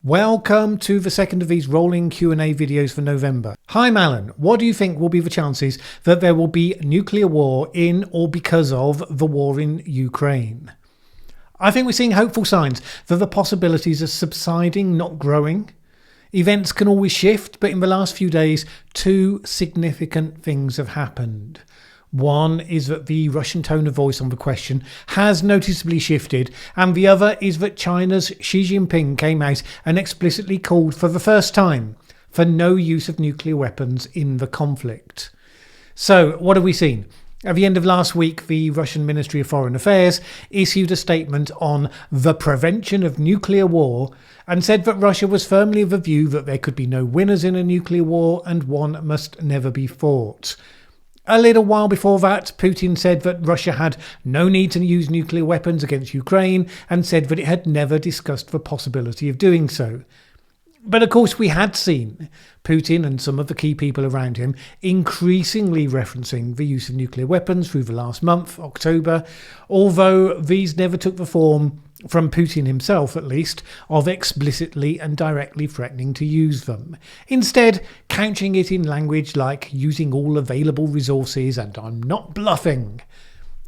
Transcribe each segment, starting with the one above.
Welcome to the second of these rolling Q&A videos for November. Hi Mallen, what do you think will be the chances that there will be nuclear war in or because of the war in Ukraine? I think we're seeing hopeful signs that the possibilities are subsiding, not growing. Events can always shift, but in the last few days, two significant things have happened. One is that the Russian tone of voice on the question has noticeably shifted, and the other is that China's Xi Jinping came out and explicitly called for the first time for no use of nuclear weapons in the conflict. So, what have we seen? At the end of last week, the Russian Ministry of Foreign Affairs issued a statement on the prevention of nuclear war and said that Russia was firmly of the view that there could be no winners in a nuclear war and one must never be fought. A little while before that, Putin said that Russia had no need to use nuclear weapons against Ukraine and said that it had never discussed the possibility of doing so. But of course we had seen Putin and some of the key people around him increasingly referencing the use of nuclear weapons through the last month, October, although these never took the form, from Putin himself at least, of explicitly and directly threatening to use them. Instead, couching it in language like using all available resources and I'm not bluffing.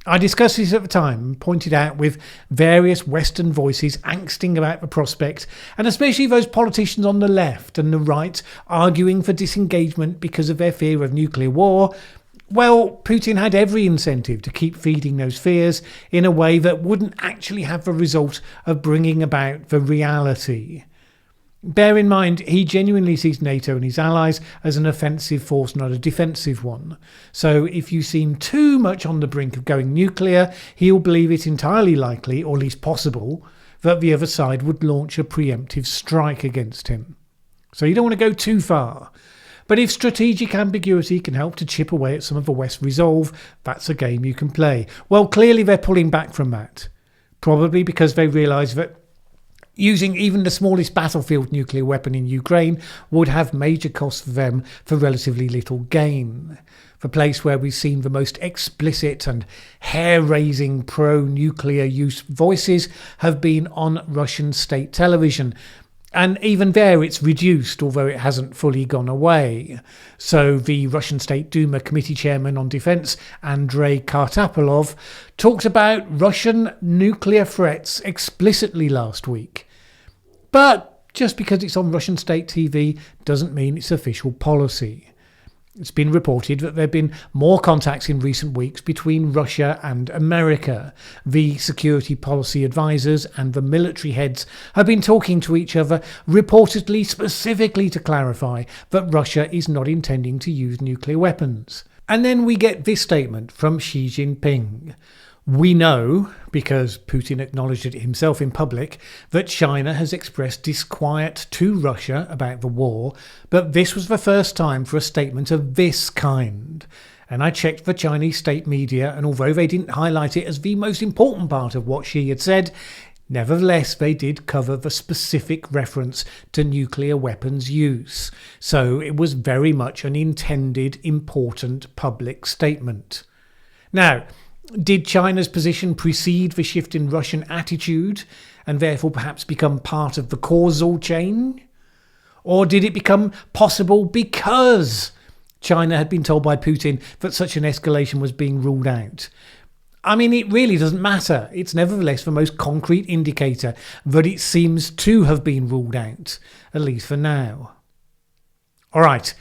I discussed this at the time and pointed out with various Western voices angsting about the prospect, and especially those politicians on the left and the right arguing for disengagement because of their fear of nuclear war. Well, Putin had every incentive to keep feeding those fears in a way that wouldn't actually have the result of bringing about the reality. Bear in mind, he genuinely sees NATO and his allies as an offensive force, not a defensive one. So if you seem too much on the brink of going nuclear, he'll believe it entirely likely, or at least possible, that the other side would launch a preemptive strike against him. So you don't want to go too far. But if strategic ambiguity can help to chip away at some of the West's resolve, that's a game you can play. Well, clearly they're pulling back from that. Probably because they realise that using even the smallest battlefield nuclear weapon in Ukraine would have major costs for them for relatively little gain. The place where we've seen the most explicit and hair-raising pro-nuclear use voices have been on Russian state television. And even there it's reduced, although it hasn't fully gone away. So the Russian State Duma Committee Chairman on Defense, Andrei Kartapolov, talked about Russian nuclear threats explicitly last week. But just because it's on Russian state TV doesn't mean it's official policy. It's been reported that there have been more contacts in recent weeks between Russia and America. The security policy advisors and the military heads have been talking to each other, reportedly specifically to clarify that Russia is not intending to use nuclear weapons. And then we get this statement from Xi Jinping. We know, because Putin acknowledged it himself in public, that China has expressed disquiet to Russia about the war, but this was the first time for a statement of this kind. And I checked the Chinese state media, and although they didn't highlight it as the most important part of what Xi had said, nevertheless they did cover the specific reference to nuclear weapons use. So it was very much an intended, important public statement. Now, did China's position precede the shift in Russian attitude and therefore perhaps become part of the causal chain? Or did it become possible because China had been told by Putin that such an escalation was being ruled out? I mean, it really doesn't matter. It's nevertheless the most concrete indicator that it seems to have been ruled out, at least for now. All right.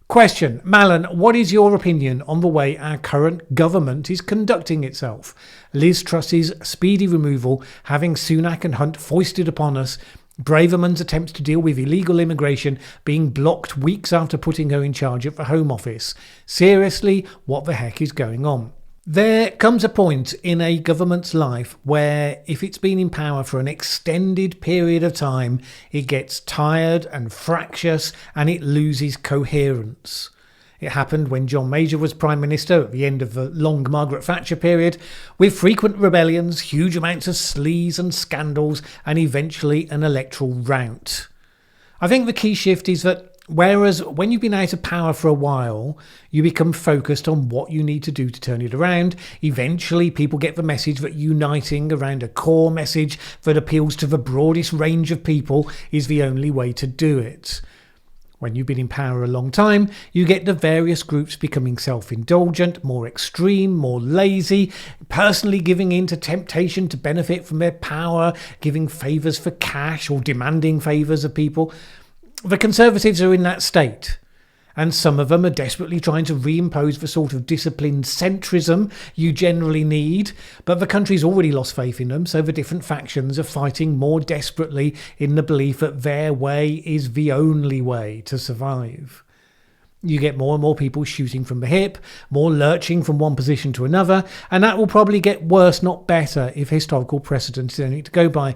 Question. Mallen, what is your opinion on the way our current government is conducting itself? Liz Truss's speedy removal, having Sunak and Hunt foisted upon us, Braverman's attempts to deal with illegal immigration being blocked weeks after putting her in charge of the Home Office. Seriously, what the heck is going on? There comes a point in a government's life where if it's been in power for an extended period of time, it gets tired and fractious and it loses coherence. It happened when John Major was Prime Minister at the end of the long Margaret Thatcher period, with frequent rebellions, huge amounts of sleaze and scandals, and eventually an electoral rout. I think the key shift is that Whereas when you've been out of power for a while, you become focused on what you need to do to turn it around. Eventually, people get the message that uniting around a core message that appeals to the broadest range of people is the only way to do it. When you've been in power a long time, you get the various groups becoming self-indulgent, more extreme, more lazy, personally giving in to temptation to benefit from their power, giving favours for cash or demanding favours of people. The Conservatives are in that state, and some of them are desperately trying to reimpose the sort of disciplined centrism you generally need, but the country's already lost faith in them, so the different factions are fighting more desperately in the belief that their way is the only way to survive. You get more and more people shooting from the hip, more lurching from one position to another, and that will probably get worse, not better, if historical precedent is anything to go by.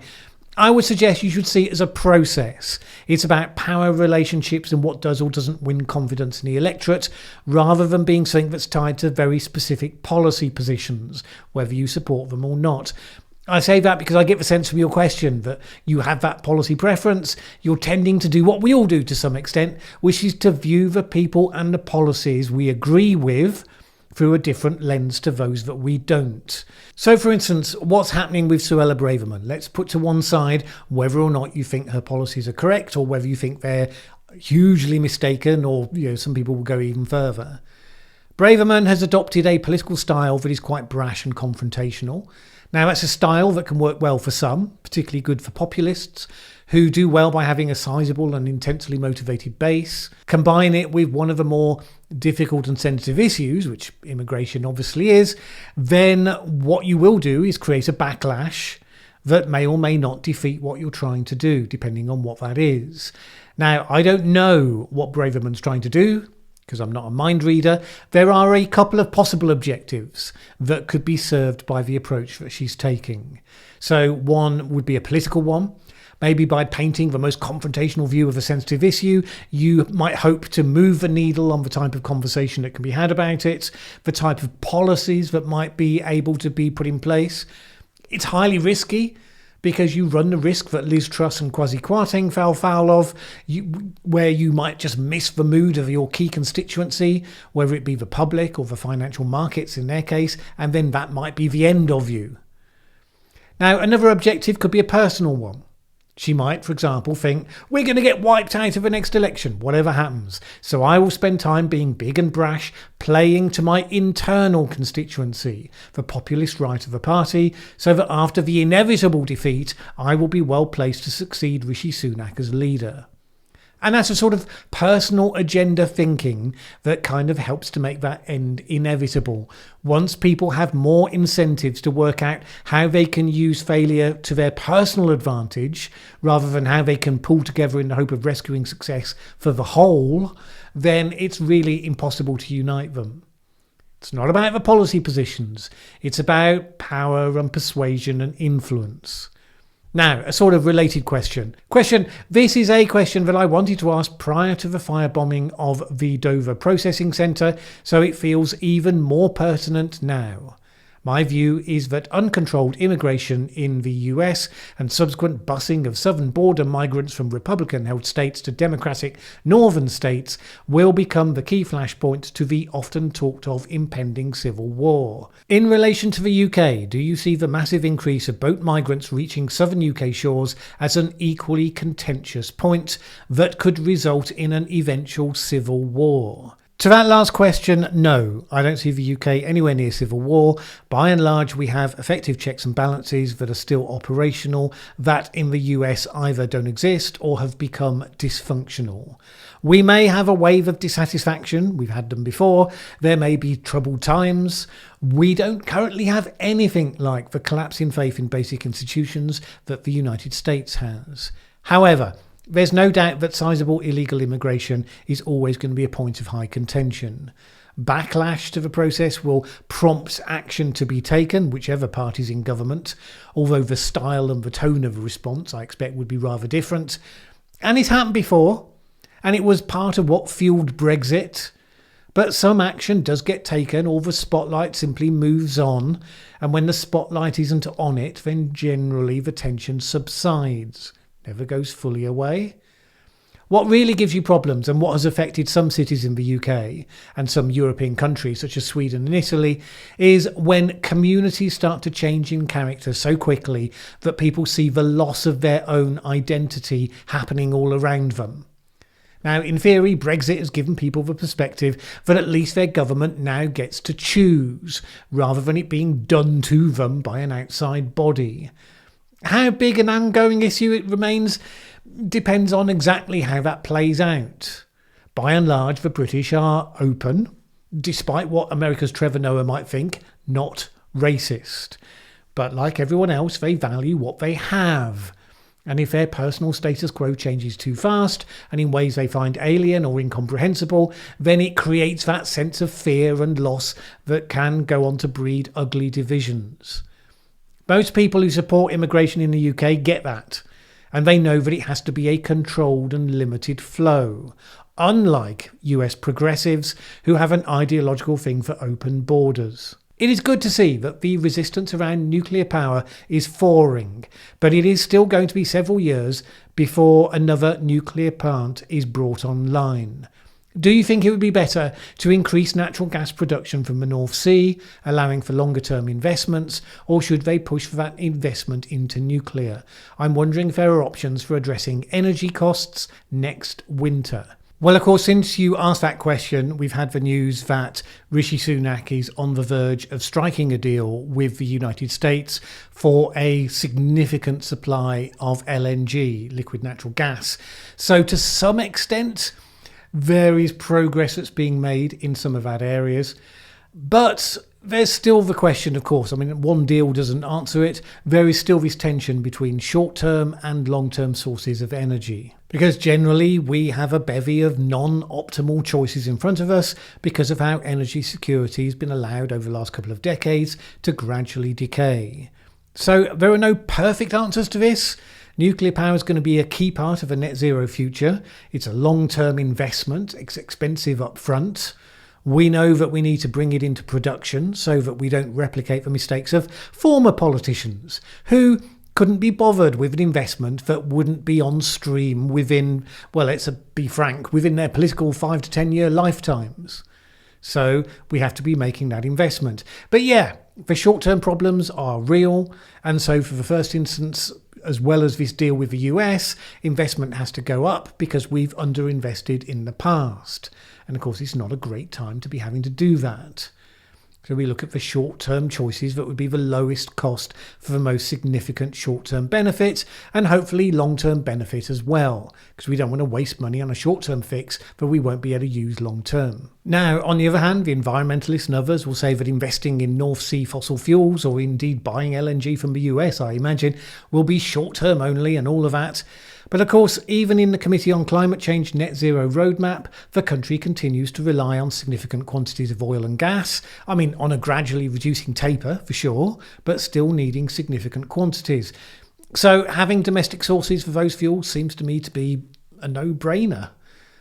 I would suggest you should see it as a process. It's about power relationships and what does or doesn't win confidence in the electorate, rather than being something that's tied to very specific policy positions, whether you support them or not. I say that because I get the sense from your question that you have that policy preference. You're tending to do what we all do to some extent, which is to view the people and the policies we agree with through a different lens to those that we don't. So, for instance, what's happening with Suella Braverman? Let's put to one side whether or not you think her policies are correct or whether you think they're hugely mistaken, or some people will go even further. Braverman has adopted a political style that is quite brash and confrontational. Now, that's a style that can work well for some, particularly good for populists, who do well by having a sizable and intensely motivated base. Combine it with one of the more difficult and sensitive issues, which immigration obviously is, then what you will do is create a backlash that may or may not defeat what you're trying to do, depending on what that is. Now, I don't know what Braverman's trying to do, because I'm not a mind reader. There are a couple of possible objectives that could be served by the approach that she's taking. So one would be a political one. Maybe by painting the most confrontational view of a sensitive issue, you might hope to move the needle on the type of conversation that can be had about it, the type of policies that might be able to be put in place. It's highly risky, because you run the risk that Liz Truss and Kwasi Kwarteng fell foul of, where you might just miss the mood of your key constituency, whether it be the public or the financial markets in their case, and then that might be the end of you. Now, another objective could be a personal one. She might, for example, think, we're going to get wiped out of the next election, whatever happens. So I will spend time being big and brash, playing to my internal constituency, the populist right of the party, so that after the inevitable defeat, I will be well placed to succeed Rishi Sunak as leader. And that's a sort of personal agenda thinking that kind of helps to make that end inevitable. Once people have more incentives to work out how they can use failure to their personal advantage, rather than how they can pull together in the hope of rescuing success for the whole, then it's really impossible to unite them. It's not about the policy positions. It's about power and persuasion and influence. Now, a sort of related question. This is a question that I wanted to ask prior to the firebombing of the Dover Processing Centre, so it feels even more pertinent now. My view is that uncontrolled immigration in the US and subsequent busing of southern border migrants from Republican-held states to Democratic northern states will become the key flashpoint to the often talked of impending civil war. In relation to the UK, do you see the massive increase of boat migrants reaching southern UK shores as an equally contentious point that could result in an eventual civil war? To that last question, no, I don't see the UK anywhere near civil war. By and large, we have effective checks and balances that are still operational, that in the US either don't exist or have become dysfunctional. We may have a wave of dissatisfaction, we've had them before, there may be troubled times. We don't currently have anything like the collapse in faith in basic institutions that the United States has. However, there's no doubt that sizable illegal immigration is always going to be a point of high contention. Backlash to the process will prompt action to be taken, whichever party's in government, although the style and the tone of a response I expect would be rather different. And it's happened before, and it was part of what fueled Brexit. But some action does get taken, or the spotlight simply moves on, and when the spotlight isn't on it, then generally the tension subsides. Never goes fully away. What really gives you problems, and what has affected some cities in the UK and some European countries such as Sweden and Italy, is when communities start to change in character so quickly that people see the loss of their own identity happening all around them. Now, in theory, Brexit has given people the perspective that at least their government now gets to choose, rather than it being done to them by an outside body. How big an ongoing issue it remains depends on exactly how that plays out. By and large, the British are open, despite what America's Trevor Noah might think, not racist. But like everyone else, they value what they have. And if their personal status quo changes too fast and in ways they find alien or incomprehensible, then it creates that sense of fear and loss that can go on to breed ugly divisions. Most people who support immigration in the UK get that, and they know that it has to be a controlled and limited flow, unlike US progressives who have an ideological thing for open borders. It is good to see that the resistance around nuclear power is thawing, but it is still going to be several years before another nuclear plant is brought online. Do you think it would be better to increase natural gas production from the North Sea, allowing for longer term investments, or should they push for that investment into nuclear? I'm wondering if there are options for addressing energy costs next winter. Well, of course, since you asked that question, we've had the news that Rishi Sunak is on the verge of striking a deal with the United States for a significant supply of LNG, liquid natural gas. So to some extent, there is progress that's being made in some of that areas. But there's still the question, of course. I mean, one deal doesn't answer it. There is still this tension between short-term and long-term sources of energy. Because generally we have a bevy of non-optimal choices in front of us because of how energy security has been allowed over the last couple of decades to gradually decay. So there are no perfect answers to this. Nuclear power is going to be a key part of a net zero future. It's a long-term investment. It's expensive up front. We know that we need to bring it into production so that we don't replicate the mistakes of former politicians who couldn't be bothered with an investment that wouldn't be on stream within, well, let's be frank, within their political 5 to 10 year lifetimes. So we have to be making that investment. But yeah, the short-term problems are real. And so for the first instance, as well as this deal with the US, investment has to go up because we've underinvested in the past. And of course, it's not a great time to be having to do that. So we look at the short-term choices that would be the lowest cost for the most significant short-term benefit and hopefully long-term benefit as well, because we don't want to waste money on a short-term fix that we won't be able to use long-term. Now, on the other hand, the environmentalists and others will say that investing in North Sea fossil fuels, or indeed buying LNG from the US, I imagine, will be short-term only and all of that. But of course, even in the Committee on Climate Change Net Zero Roadmap, the country continues to rely on significant quantities of oil and gas. I mean, on a gradually reducing taper, for sure, but still needing significant quantities. So having domestic sources for those fuels seems to me to be a no-brainer,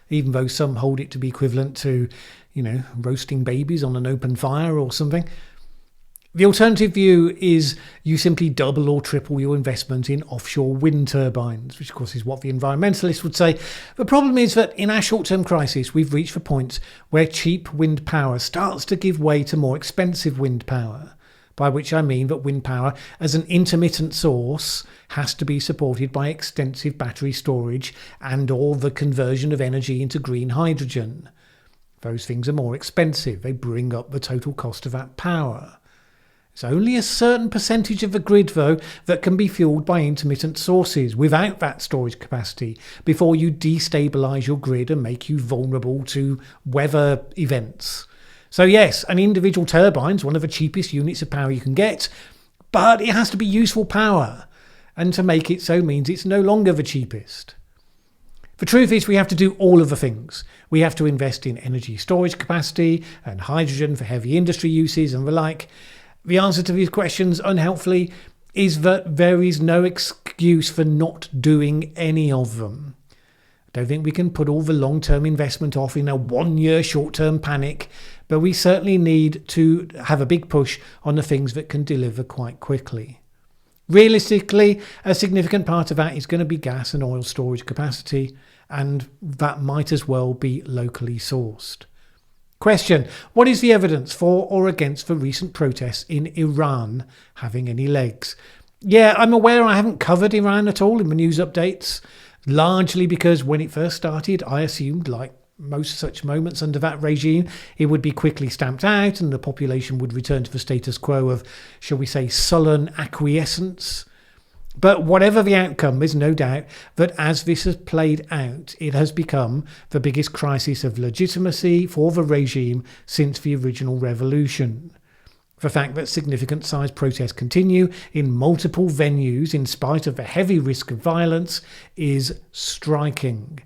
even though some hold it to be equivalent to, roasting babies on an open fire or something. The alternative view is you simply double or triple your investment in offshore wind turbines, which of course is what the environmentalists would say. The problem is that in our short-term crisis, we've reached the point where cheap wind power starts to give way to more expensive wind power, by which I mean that wind power as an intermittent source has to be supported by extensive battery storage and or the conversion of energy into green hydrogen. Those things are more expensive. They bring up the total cost of that power. It's only a certain percentage of the grid, though, that can be fueled by intermittent sources without that storage capacity before you destabilise your grid and make you vulnerable to weather events. So yes, an individual turbine is one of the cheapest units of power you can get, but it has to be useful power. And to make it so means it's no longer the cheapest. The truth is we have to do all of the things. We have to invest in energy storage capacity and hydrogen for heavy industry uses and the like. The answer to these questions, unhelpfully, is that there is no excuse for not doing any of them. I don't think we can put all the long-term investment off in a one-year short-term panic, but we certainly need to have a big push on the things that can deliver quite quickly. Realistically, a significant part of that is going to be gas and oil storage capacity, and that might as well be locally sourced. Question: what is the evidence for or against the recent protests in Iran having any legs? Yeah, I'm aware I haven't covered Iran at all in the news updates, largely because when it first started, I assumed, like most such moments under that regime, it would be quickly stamped out and the population would return to the status quo of, shall we say, sullen acquiescence. But whatever the outcome, there's no doubt that as this has played out, it has become the biggest crisis of legitimacy for the regime since the original revolution. The fact that significant sized protests continue in multiple venues in spite of the heavy risk of violence is striking.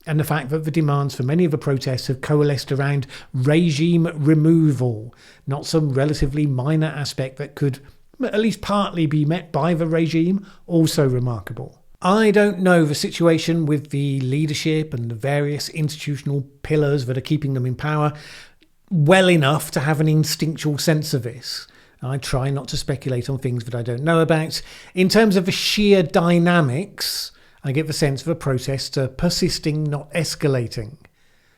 And the fact that the demands for many of the protests have coalesced around regime removal, not some relatively minor aspect that could at least partly be met by the regime, also remarkable. I don't know the situation with the leadership and the various institutional pillars that are keeping them in power well enough to have an instinctual sense of this. I try not to speculate on things that I don't know about. In terms of the sheer dynamics, I get the sense of the protests are persisting, not escalating.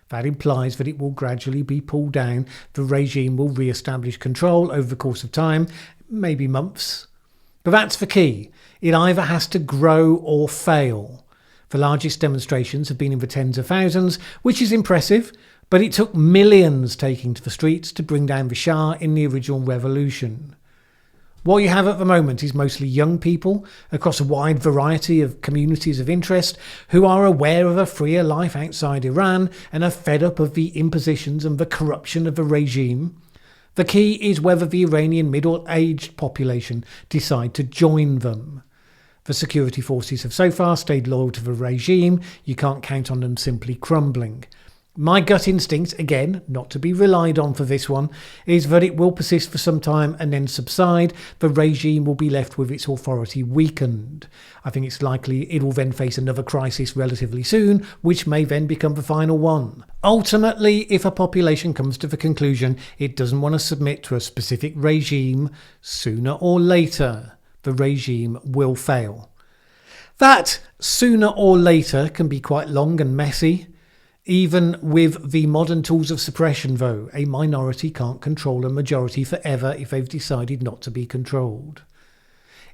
That implies that it will gradually be pulled down. The regime will re-establish control over the course of time, maybe months. But that's the key. It either has to grow or fail. The largest demonstrations have been in the tens of thousands, which is impressive, but it took millions taking to the streets to bring down the Shah in the original revolution. What you have at the moment is mostly young people across a wide variety of communities of interest who are aware of a freer life outside Iran and are fed up of the impositions and the corruption of the regime. The key is whether the Iranian middle-aged population decide to join them. The security forces have so far stayed loyal to the regime. You can't count on them simply crumbling. My gut instinct, again, not to be relied on for this one, is that it will persist for some time and then subside. The regime will be left with its authority weakened. I think it's likely it will then face another crisis relatively soon, which may then become the final one. Ultimately, if a population comes to the conclusion it doesn't want to submit to a specific regime, sooner or later, the regime will fail. That sooner or later can be quite long and messy. Even with the modern tools of suppression, though, a minority can't control a majority forever if they've decided not to be controlled.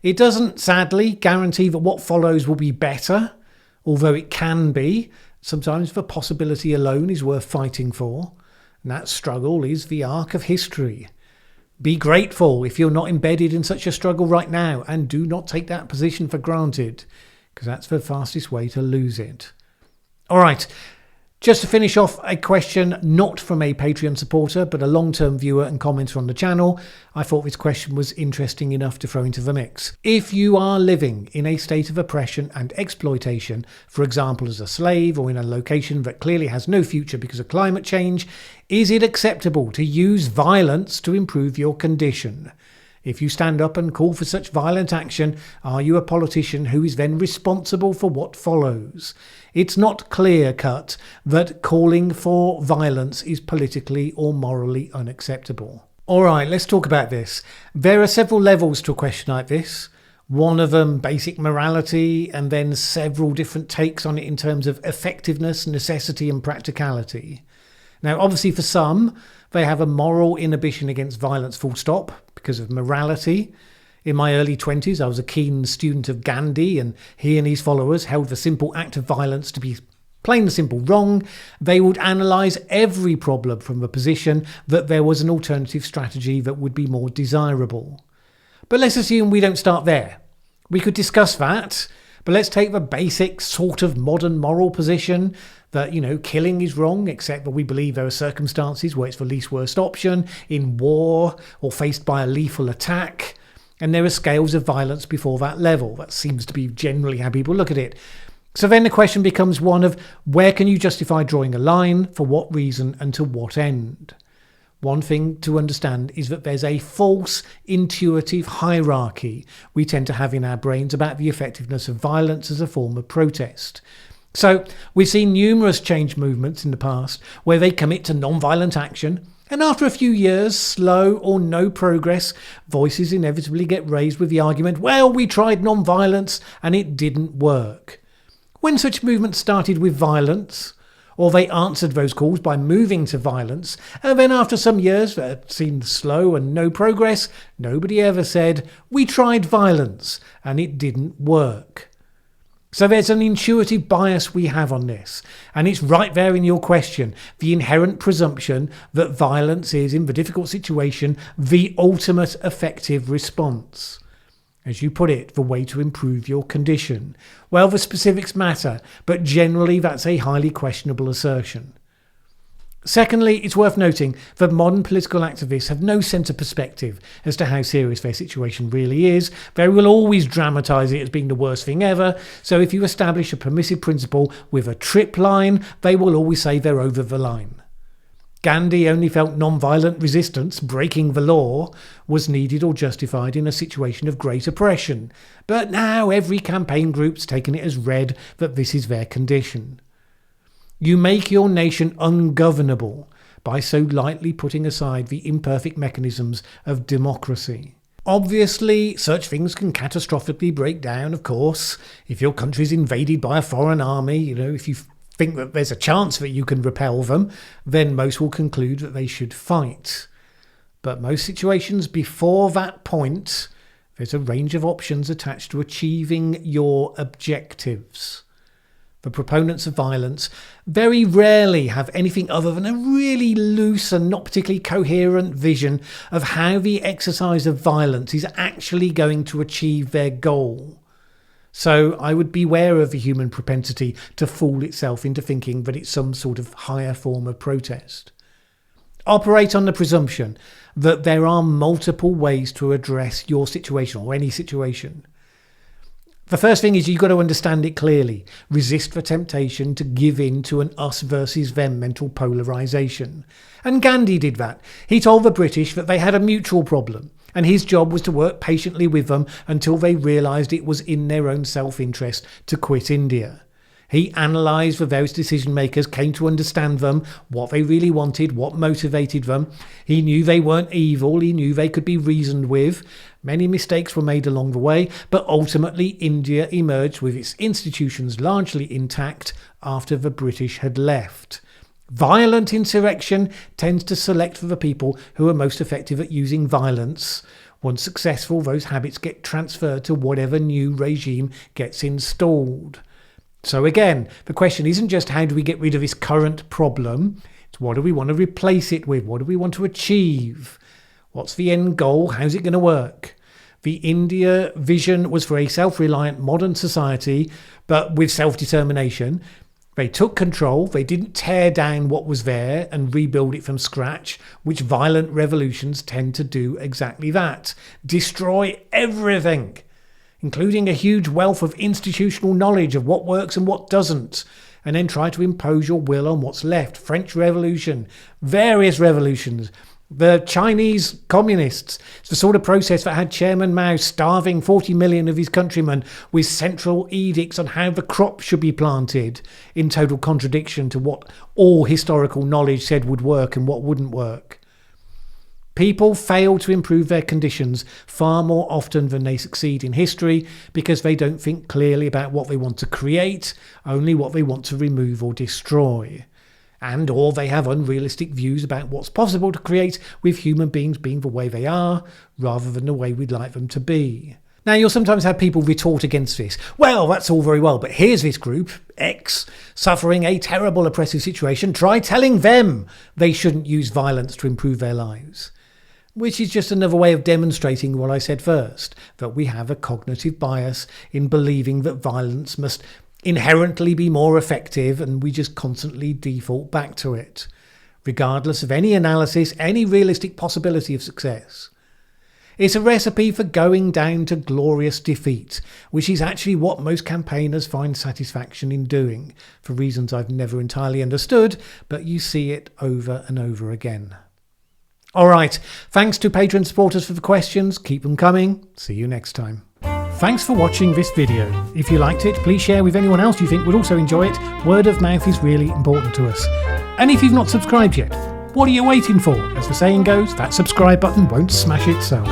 It doesn't, sadly, guarantee that what follows will be better, although it can be. Sometimes the possibility alone is worth fighting for, and that struggle is the arc of history. Be grateful if you're not embedded in such a struggle right now, and do not take that position for granted, because that's the fastest way to lose it. All right. Just to finish off, a question not from a Patreon supporter, but a long-term viewer and commenter on the channel. I thought this question was interesting enough to throw into the mix. If you are living in a state of oppression and exploitation, for example as a slave or in a location that clearly has no future because of climate change, is it acceptable to use violence to improve your condition? If you stand up and call for such violent action, are you a politician who is then responsible for what follows? It's not clear-cut that calling for violence is politically or morally unacceptable. All right, let's talk about this. There are several levels to a question like this. One of them, basic morality, and then several different takes on it in terms of effectiveness, necessity, and practicality. Now, obviously for some, they have a moral inhibition against violence full stop because of morality. In my early 20s, I was a keen student of Gandhi, and he and his followers held the simple act of violence to be plain and simple wrong. They would analyse every problem from the position that there was an alternative strategy that would be more desirable. But let's assume we don't start there. We could discuss that, but let's take the basic sort of modern moral position that, killing is wrong, except that we believe there are circumstances where it's the least worst option, in war or faced by a lethal attack. And there are scales of violence before that level. That seems to be generally how people look at it. So then the question becomes one of where can you justify drawing a line, for what reason and to what end? One thing to understand is that there's a false intuitive hierarchy we tend to have in our brains about the effectiveness of violence as a form of protest. So we've seen numerous change movements in the past where they commit to non-violent action, And after a few years, slow or no progress, voices inevitably get raised with the argument, well, we tried non-violence and it didn't work. When such movements started with violence, or they answered those calls by moving to violence, and then after some years that seemed slow and no progress, nobody ever said, we tried violence and it didn't work. So there's an intuitive bias we have on this, and it's right there in your question, the inherent presumption that violence is, in the difficult situation, the ultimate effective response. As you put it, the way to improve your condition. Well, the specifics matter, but generally that's a highly questionable assertion. Secondly, it's worth noting that modern political activists have no sense of perspective as to how serious their situation really is. They will always dramatise it as being the worst thing ever, so if you establish a permissive principle with a trip line, they will always say they're over the line. Gandhi only felt non-violent resistance, breaking the law, was needed or justified in a situation of great oppression, but now every campaign group's taken it as read that this is their condition. You make your nation ungovernable by so lightly putting aside the imperfect mechanisms of democracy. Obviously, such things can catastrophically break down, of course. If your country's invaded by a foreign army, if you think that there's a chance that you can repel them, then most will conclude that they should fight. But most situations before that point, there's a range of options attached to achieving your objectives. The proponents of violence very rarely have anything other than a really loose and not particularly coherent vision of how the exercise of violence is actually going to achieve their goal. So I would beware of the human propensity to fool itself into thinking that it's some sort of higher form of protest. Operate on the presumption that there are multiple ways to address your situation or any situation. The first thing is you've got to understand it clearly. Resist the temptation to give in to an us versus them mental polarisation. And Gandhi did that. He told the British that they had a mutual problem, and his job was to work patiently with them until they realised it was in their own self-interest to quit India. He analysed the various decision makers, came to understand them, what they really wanted, what motivated them. He knew they weren't evil, he knew they could be reasoned with. Many mistakes were made along the way, but ultimately India emerged with its institutions largely intact after the British had left. Violent insurrection tends to select for the people who are most effective at using violence. Once successful, those habits get transferred to whatever new regime gets installed. So again, the question isn't just how do we get rid of this current problem, it's what do we want to replace it with, what do we want to achieve, what's the end goal, how's it going to work. The India vision was for a self-reliant modern society, but with self-determination. They took control, they didn't tear down what was there and rebuild it from scratch, which violent revolutions tend to do exactly that. Destroy everything, including a huge wealth of institutional knowledge of what works and what doesn't, and then try to impose your will on what's left. French Revolution, various revolutions, the Chinese communists. It's the sort of process that had Chairman Mao starving 40 million of his countrymen with central edicts on how the crop should be planted, in total contradiction to what all historical knowledge said would work and what wouldn't work. People fail to improve their conditions far more often than they succeed in history because they don't think clearly about what they want to create, only what they want to remove or destroy. And or they have unrealistic views about what's possible to create with human beings being the way they are, rather than the way we'd like them to be. Now, you'll sometimes have people retort against this. Well, that's all very well, but here's this group, X, suffering a terrible oppressive situation. Try telling them they shouldn't use violence to improve their lives. Which is just another way of demonstrating what I said first, that we have a cognitive bias in believing that violence must inherently be more effective, and we just constantly default back to it, regardless of any analysis, any realistic possibility of success. It's a recipe for going down to glorious defeat, which is actually what most campaigners find satisfaction in doing, for reasons I've never entirely understood, but you see it over and over again. All right, thanks to Patreon supporters for the questions. Keep them coming. See you next time. Thanks for watching this video. If you liked it, please share with anyone else you think would also enjoy it. Word of mouth is really important to us. And if you've not subscribed yet, What are you waiting for? As the saying goes, that subscribe button won't smash itself.